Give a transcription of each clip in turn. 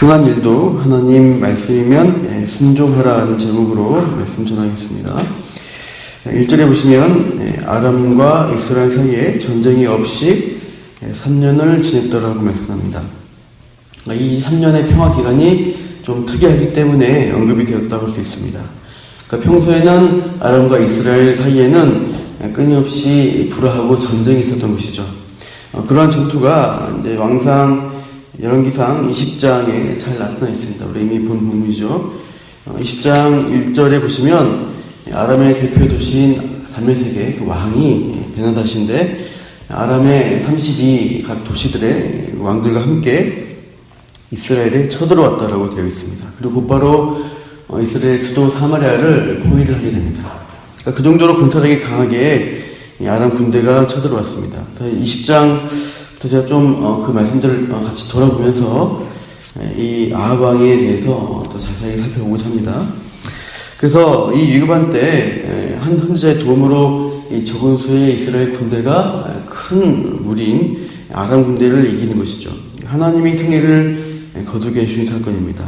중한 일도 하나님 말씀이면 순종하라는 제목으로 말씀 전하겠습니다. 1절에 보시면 아람과 이스라엘 사이에 전쟁이 없이 3년을 지냈더라고 말씀합니다. 이 3년의 평화 기간이 좀 특이하기 때문에 언급이 되었다고 할 수 있습니다. 그러니까 평소에는 아람과 이스라엘 사이에는 끊임없이 불화하고 전쟁이 있었던 것이죠. 그러한 전투가 이제 왕상 열왕기상 20장에 잘 나타나 있습니다. 우리 이미 본 부분이죠. 20장 1절에 보시면 아람의 대표 도시인 다메섹의 그 왕이 베나다시인데 아람의 32 각 도시들의 왕들과 함께 이스라엘에 쳐들어왔다라고 되어 있습니다. 그리고 곧바로 이스라엘 수도 사마리아를 포위를 하게 됩니다. 그러니까 그 정도로 군사력이 강하게 아람 군대가 쳐들어왔습니다. 그래서 20장 제가 좀 그 말씀들을 같이 돌아보면서 이 아합 왕에 대해서 더 자세히 살펴보고자 합니다. 그래서 이 위급한 때 한 선지자의 도움으로 이 적은 수의 이스라엘 군대가 큰 무리인 아람 군대를 이기는 것이죠. 하나님이 승리를 거두게 해주신 사건입니다.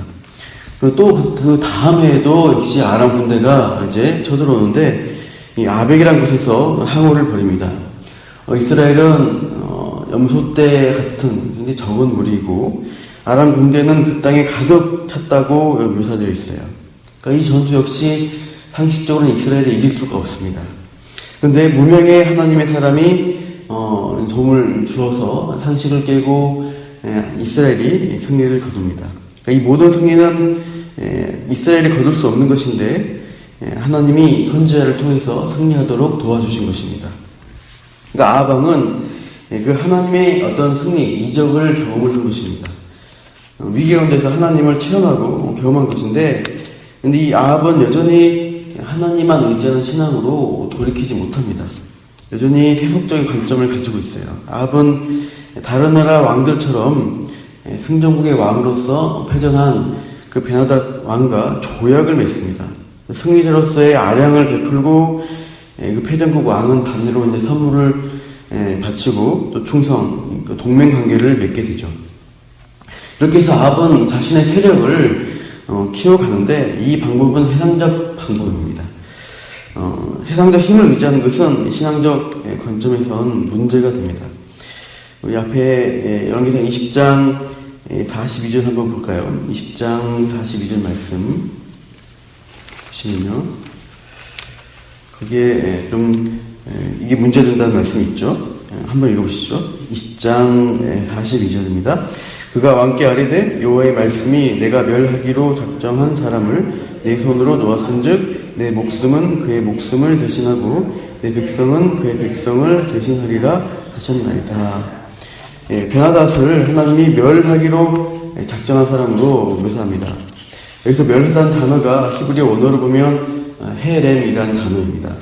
그리고 또 그 다음 해에도 역시 아람 군대가 이제 쳐들어오는데 이 아벡이라는 곳에서 항우를 벌입니다. 이스라엘은 염소떼 같은 굉장히 적은 무리이고 아람 군대는 그 땅에 가득 찼다고 묘사되어 있어요. 그러니까 이 전투 역시 상식적으로는 이스라엘이 이길 수가 없습니다. 그런데 무명의 하나님의 사람이 도움을 주어서 상식을 깨고 이스라엘이 승리를 거둡니다. 그러니까 이 모든 승리는 이스라엘이 거둘 수 없는 것인데 하나님이 선지자를 통해서 승리하도록 도와주신 것입니다. 그러니까 아합 왕은 그 하나님의 어떤 승리, 이적을 경험을 한 것입니다. 위기 가운데서 하나님을 체험하고 경험한 것인데, 근데 이 아합은 여전히 하나님만 의지하는 신앙으로 돌이키지 못합니다. 여전히 세속적인 관점을 가지고 있어요. 아합은 다른 나라 왕들처럼 승전국의 왕으로서 패전한 그 베나닷 왕과 조약을 맺습니다. 승리자로서의 아량을 베풀고 그 패전국 왕은 단으로 이제 선물을 바치고 또 충성, 동맹 관계를 맺게 되죠. 이렇게 해서 아합은 자신의 세력을 키워가는데 이 방법은 세상적 방법입니다. 세상적 힘을 의지하는 것은 신앙적 관점에선 문제가 됩니다. 우리 앞에 열왕기상 20장 42절 한번 볼까요? 20장 42절 말씀 보시면요. 거기에 좀 이게 문제된다는 말씀이 있죠. 한번 읽어보시죠. 20장 42절입니다. 그가 왕께 아뢰되 여호와의 말씀이 내가 멸하기로 작정한 사람을 내 손으로 놓았은즉 내 목숨은 그의 목숨을 대신하고 내 백성은 그의 백성을 대신하리라 하셨나이다. 베나닷을 하나님이 멸하기로 작정한 사람으로 묘사합니다. 여기서 멸하다는 단어가 히브리 원어로 보면 헤렘이라는 단어입니다.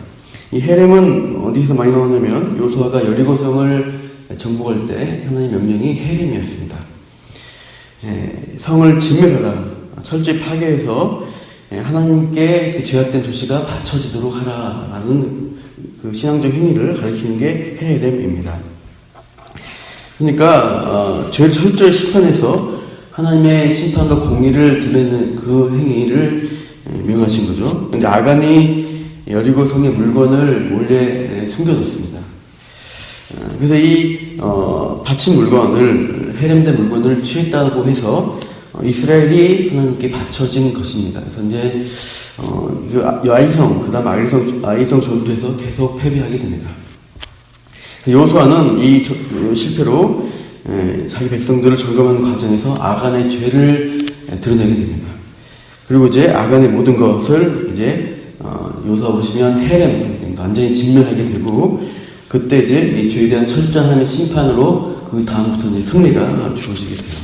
이 헤렘은 어디서 많이 나오냐면 요수아가 여리고성을 정복할 때 하나님의 명령이 헤렘이었습니다. 성을 진멸하라, 철저히 파괴해서 하나님께 죄악된 도시가 바쳐지도록 하라라는 그 신앙적 행위를 가리키는 게 헤렘입니다. 그러니까 죄를 철저히 심판해서 하나님의 심판과 공의를 드러내는 그 행위를 명하신 거죠. 그런데 아간이 여리고 성의 물건을 몰래 숨겨뒀습니다. 그래서 이 바친 물건을 헤렘된 물건을 취했다고 해서 이스라엘이 하나님께 바쳐진 것입니다. 그래서 이제 그 아이성 그다음 아이성 전투에서 계속 패배하게 됩니다. 여호수아는 이 실패로 자기 백성들을 점검하는 과정에서 아간의 죄를 드러내게 됩니다. 그리고 이제 아간의 모든 것을 이제 여호수아 보시면 헤렘 완전히 진멸하게 되고 그때 이제 이 죄에 대한 철저한 하나님의 심판으로 그 다음부터 이제 승리가 주어지게 돼요.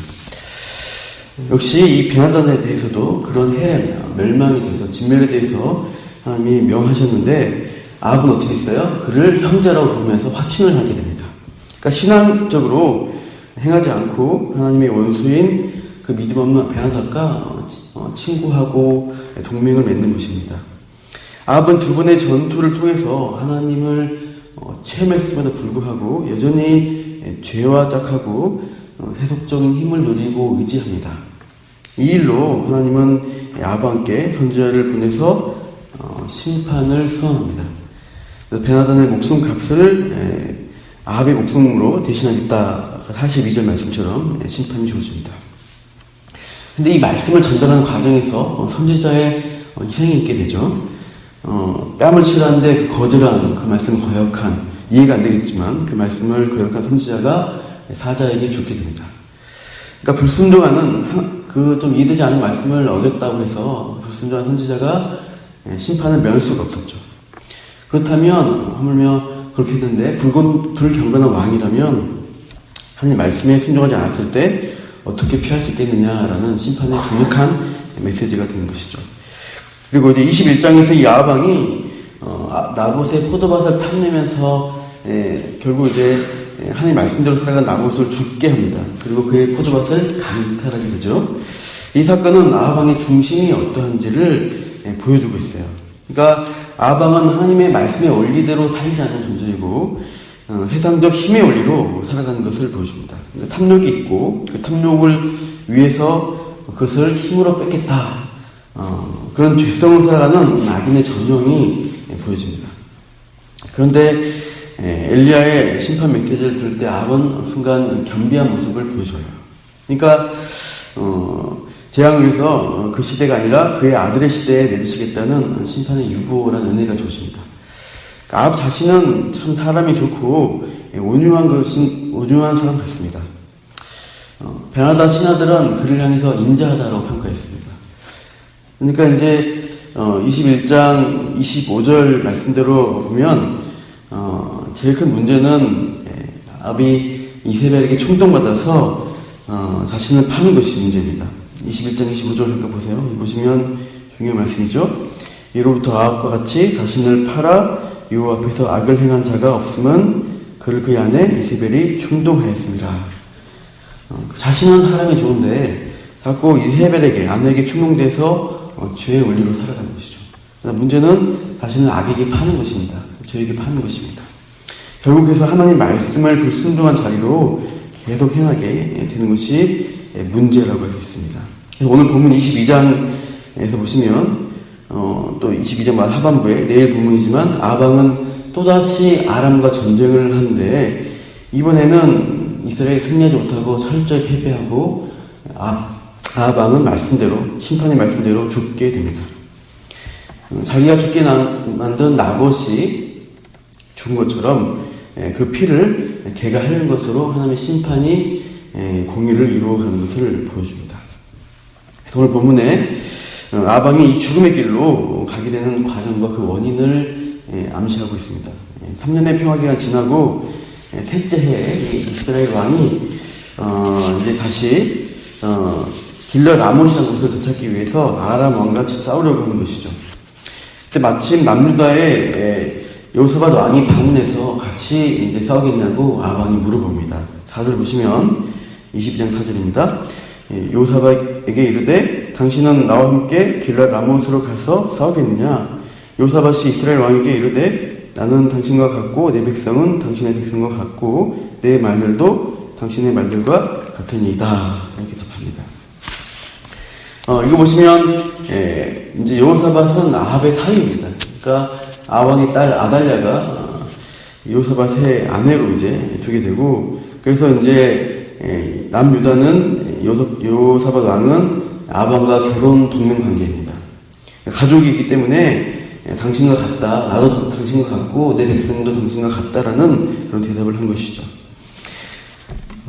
역시 이 베나닷에 대해서도 그런 헤렘 멸망에 대해서 진멸에 대해서 하나님이 명하셨는데 아합은 어떻게 했어요? 그를 형제라고 부르면서 확신을 하게 됩니다. 그러니까 신앙적으로 행하지 않고 하나님의 원수인 그 믿음 없는 베나닷과 친구하고 동맹을 맺는 것입니다. 아합은 두 번의 전투를 통해서 하나님을 체험했음에도 불구하고 여전히 죄와 짝하고 세속적인 힘을 누리고 의지합니다. 이 일로 하나님은 아합에게 선지자를 보내서 심판을 선언합니다. 베나단의 목숨 값을 아합의 목숨으로 대신하겠다. 42절 말씀처럼 심판이 주어집니다. 근데 이 말씀을 전달하는 과정에서 선지자의 희생이 있게 되죠. 뺨을 치라는데 거절한 그 말씀 거역한, 이해가 안 되겠지만 그 말씀을 거역한 선지자가 사자에게 죽게 됩니다. 그러니까 불순종하는 그 좀 이해되지 않은 말씀을 어겼다고 해서 불순종한 선지자가 심판을 면할 수가 없었죠. 그렇다면 하물며 그렇게 했는데 불경건한 왕이라면 하나님 말씀에 순종하지 않았을 때 어떻게 피할 수 있겠느냐라는 심판의 강력한 메시지가 되는 것이죠. 그리고 이제 21장에서 이 아합이 나봇의 포도밭을 탐내면서 결국 이제 하나님 말씀대로 살아간 나봇을 죽게 합니다. 그리고 그의 포도밭을 강탈하게 되죠. 이 사건은 아합의 중심이 어떠한지를 보여주고 있어요. 그러니까 아합은 하나님의 말씀의 원리대로 살지 않는 존재이고 세상적 힘의 원리로 살아가는 것을 보여줍니다. 탐욕이 있고 그 탐욕을 위해서 그것을 힘으로 뺏겠다. 그런 죄성으로 살아가는 악인의 전형이 보여집니다. 그런데 엘리야의 심판 메시지를 들을 때 아합은 순간 겸비한 모습을 보여줘요. 그러니까 재앙을 해서 그 시대가 아니라 그의 아들의 시대에 내리시겠다는 심판의 유보라는 은혜가 주어집니다. 아합 자신은 참 사람이 좋고 온유한 사람 같습니다. 베나다 신하들은 그를 향해서 인자하다라고 평가했습니다. 그러니까 이제 21장 25절 말씀대로 보면 제일 큰 문제는 아합이 이세벨에게 충동받아서 자신을 파는 것이 문제입니다. 21장 25절 보세요. 보시면 중요한 말씀이죠. 이로부터 아합과 같이 자신을 팔아 여호와 앞에서 악을 행한 자가 없음은 그를 그의 아내 이세벨이 충동하였습니다. 자신은 사람이 좋은데 자꾸 이세벨에게 아내에게 충동돼서 죄의 원리로 살아가는 것이죠. 문제는 자신을 악에게 파는 것입니다. 죄에게 파는 것입니다. 결국에서 하나님 말씀을 불순종한 자리로 계속 행하게 되는 것이 문제라고 할 수 있습니다. 그래서 오늘 본문 22장에서 보시면 또 22장 하반부에 내일 본문이지만 아합은 또다시 아람과 전쟁을 하는데 이번에는 이스라엘이 승리하지 못하고 철저히 패배하고 아합은 말씀대로 심판의 말씀대로 죽게 됩니다. 자기가 죽게 만든 나봇이 죽은 것처럼 그 피를 개가 흘린 것으로 하나님의 심판이 공의를 이루어가는 것을 보여줍니다. 그래서 오늘 본문에 아합이 이 죽음의 길로 가게 되는 과정과 그 원인을 암시하고 있습니다. 3년의 평화기간 지나고 셋째 해에 이스라엘 왕이 이제 다시 길러 라못이라는 곳을 되찾기 위해서 아람 왕과 싸우려고 하는 것이죠. 그때 마침 남유다의 여호사밧 왕이 방문해서 같이 이제 싸우겠냐고 아합 왕이 물어봅니다. 4절 보시면 22장 4절입니다. 여호사밧에게 이르되 당신은 나와 함께 길랏 라못으로 가서 싸우겠느냐? 여호사밧이 이스라엘 왕에게 이르되 나는 당신과 같고 내 백성은 당신의 백성과 같고 내 말들도 당신의 말들과 같으니이다. 이렇게 답합니다. 이거 보시면 이제 여호사밧은 아합의 사위입니다. 그러니까 아합 왕의 딸 아달랴가 여호사밧의 아내로 이제 두게 되고 그래서 이제 남유다는 여호사밧 왕은 아합 왕과 결혼 동맹 관계입니다. 가족이기 때문에 당신과 같다, 나도 당신과 같고 내 백성도 당신과 같다라는 그런 대답을 한 것이죠.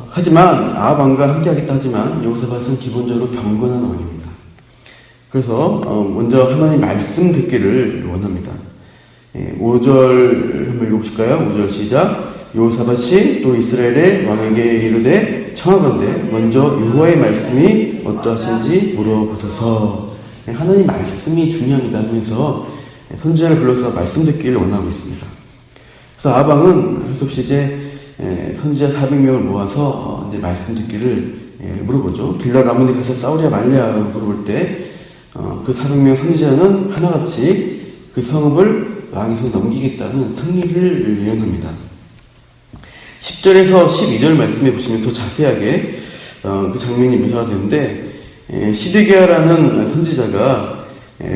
하지만 아합 왕과 함께하겠다 하지만 여호사밧은 기본적으로 경건한 왕입니다. 그래서 먼저 하나님 말씀 듣기를 원합니다. 5절 한번 읽어보실까요? 5절 시작. 여호사밧이 또 이스라엘의 왕에게 이르되 청하건대 먼저 여호와의 말씀이 어떠하신지 물어보소서. 하나님 말씀이 중요합니다 하면서 선지자를 불러서 말씀 듣기를 원하고 있습니다. 그래서 아합 왕은 할 수 없이 이제 선지자 400명을 모아서 이제 말씀 듣기를 물어보죠. 길랏 라몬에 가서 싸우랴 말랴 물어볼 때 그 400명 선지자는 하나같이 그 성읍을 왕의 손에 넘기겠다는 승리를 예언합니다. 10절에서 12절 말씀해 보시면 더 자세하게 그 장면이 묘사가 되는데 시드기야라는 선지자가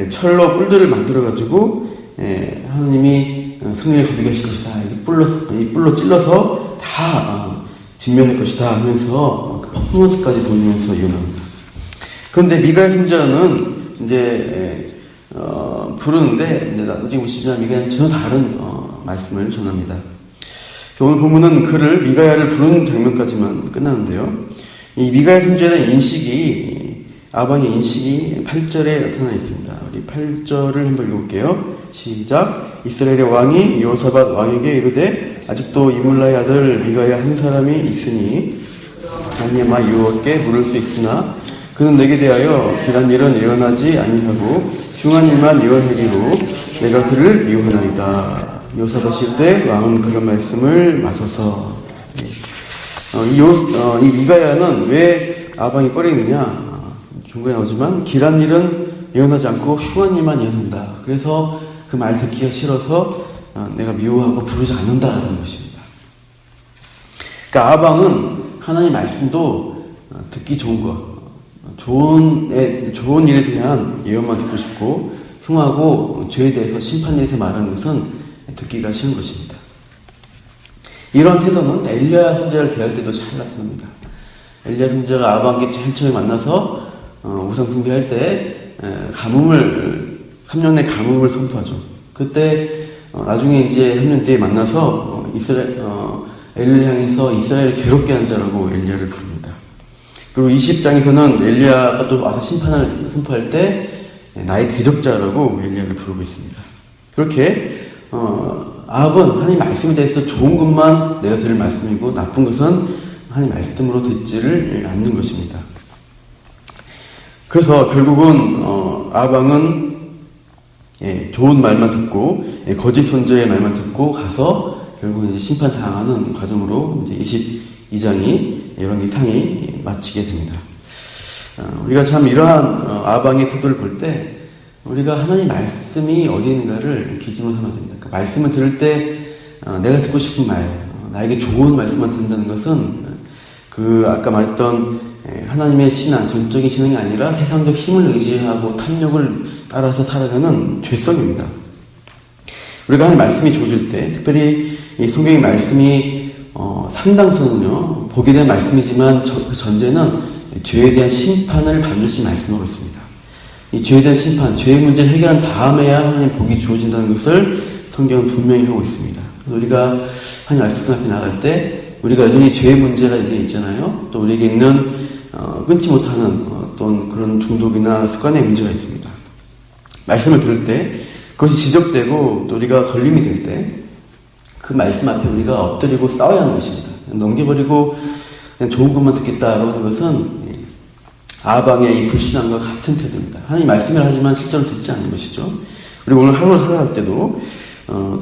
철로 뿔들을 만들어가지고 하나님이 승리를 거두게 하실 것이다. 이 뿔로 찔러서 다 진멸할 것이다 하면서 그 퍼포먼스까지 보여주면서 예언합니다. 그런데 미가야 선지자는 이제 부르는데 나중에 보시면 미가야는 전혀 다른 말씀을 전합니다. 오늘 본문은 그를 미가야를 부르는 장면까지만 끝나는데요. 이 미가야 선지자의 인식이 아방의 인식이 8절에 나타나 있습니다. 우리 8절을 한번 읽어볼게요. 시작. 이스라엘의 왕이 여호사밧 왕에게 이르되 아직도 이물라의 아들 미가야 한 사람이 있으니 아니마 여호와께 물을 수 있으나 그는 내게 대하여 길한 일은 예언하지 아니하고 흉한 일만 예언하기로 내가 그를 미워하나이다. 여호사밧이 때 왕은 그런 말씀을 마소서. 이 미가야는 왜 아방이 꺼리느냐? 중간에 나오지만 길한 일은 예언하지 않고 흉한 일만 예언한다. 그래서 그 말 듣기가 싫어서 내가 미워하고 부르지 않는다는 것입니다. 그러니까 아방은 하나님 말씀도 듣기 좋은 것, 좋은 일에 대한 예언만 듣고 싶고 흉하고 죄에 대해서 심판에 대해서 말하는 것은 듣기가 싫은 것입니다. 이런 태도는 엘리야 선지자를 대할 때도 잘 나타납니다. 엘리야 선지자가 아방께 제일 처음에 만나서 우상 숭배할 때 3년의 가뭄을 선포하죠. 그때 나중에 이제 3년 뒤에 만나서 엘리야를 향해서 이스라엘을 괴롭게 한 자라고 엘리야를 부릅니다. 그리고 20장에서는 엘리야가 또 와서 심판을 선포할 때 나의 대적자라고 엘리야를 부르고 있습니다. 그렇게 아합은 하나님 말씀에 대해서 좋은 것만 내가 들을 말씀이고 나쁜 것은 하나님 말씀으로 듣지를 않는 것입니다. 그래서 결국은 아방은 좋은 말만 듣고 거짓 선지자의 말만 듣고 가서 결국은 이제 심판 당하는 과정으로 이제 22장이 이런 상이 마치게 됩니다. 우리가 참 이러한 아방의 태도를 볼 때 우리가 하나님 말씀이 어디 있는가를 기준으로 삼아야 됩니다. 그 말씀을 들을 때 내가 듣고 싶은 말, 나에게 좋은 말씀만 듣는다는 것은 그 아까 말했던 하나님의 신앙, 전적인 신앙이 아니라 세상적 힘을 의지하고 탐욕을 따라서 살아가는 죄성입니다. 우리가 하나님 말씀이 주어질 때, 특별히 이 성경의 말씀이 상당수는요, 보게 된 말씀이지만 그 전제는 죄에 대한 심판을 반드시 말씀하고 있습니다. 이 죄에 대한 심판, 죄의 문제를 해결한 다음에야 하나님 복이 주어진다는 것을 성경은 분명히 하고 있습니다. 그래서 우리가 하나님 말씀 앞에 나갈 때 우리가 여전히 죄의 문제가 이제 있잖아요. 또 우리에게 있는 끊지 못하는 어떤 그런 중독이나 습관의 문제가 있습니다. 말씀을 들을 때 그것이 지적되고 또 우리가 걸림이 될 때 그 말씀 앞에 우리가 엎드리고 싸워야 하는 것입니다. 넘겨버리고 그냥 좋은 것만 듣겠다라고 하는 것은 아방의 이 불신앙과 같은 태도입니다. 하나님 말씀을 하지만 실제로 듣지 않는 것이죠. 그리고 오늘 하루를 살아갈 때도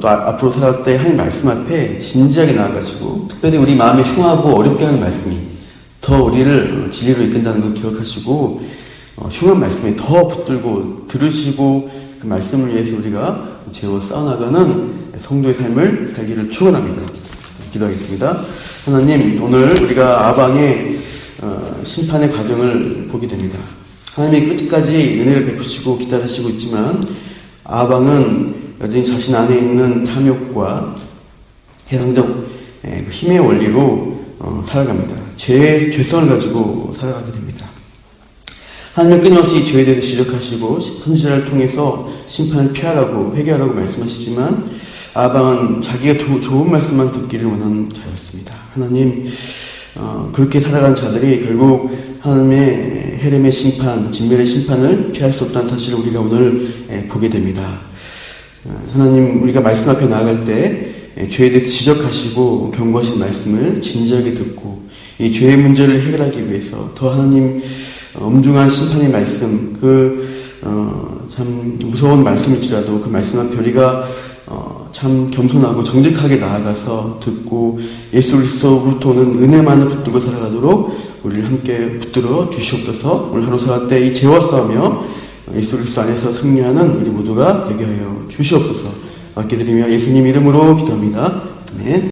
또 앞으로 살아갈 때 하나님 말씀 앞에 진지하게 나아가지고 특별히 우리 마음이 흉하고 어렵게 하는 말씀이 더 우리를 진리로 이끈다는 걸 기억하시고 흉한 말씀에 더 붙들고 들으시고 그 말씀을 위해서 우리가 죄와 싸워나가는 성도의 삶을 살기를 축원합니다. 기도하겠습니다. 하나님, 오늘 우리가 아방의 심판의 과정을 보게 됩니다. 하나님이 끝까지 은혜를 베푸시고 기다리시고 있지만 아방은 여전히 자신 안에 있는 탐욕과 해상적 힘의 원리로 살아갑니다. 죄성을 가지고 살아가게 됩니다. 하나님은 끊임없이 죄에 대해서 지적하시고 선지자를 통해서 심판을 피하라고 회개하라고 말씀하시지만 아방은 자기가 좋은 말씀만 듣기를 원하는 자였습니다. 하나님, 그렇게 살아가는 자들이 결국 하나님의 헤렘의 심판, 진멸의 심판을 피할 수 없다는 사실을 우리가 오늘 보게 됩니다. 하나님, 우리가 말씀 앞에 나아갈 때 죄에 대해서 지적하시고 경고하신 말씀을 진지하게 듣고 이 죄의 문제를 해결하기 위해서 더 하나님 엄중한 심판의 말씀, 참 무서운 말씀일지라도 그 말씀 앞에 우리가 참 겸손하고 정직하게 나아가서 듣고 예수 그리스도로부터 오는 은혜만을 붙들고 살아가도록 우리를 함께 붙들어 주시옵소서. 오늘 하루 살아갈 때 이 죄와 싸우며 예수 그리스도 안에서 승리하는 우리 모두가 되게 하여 주시옵소서. 맡겨드리며 예수님 이름으로 기도합니다. 아멘.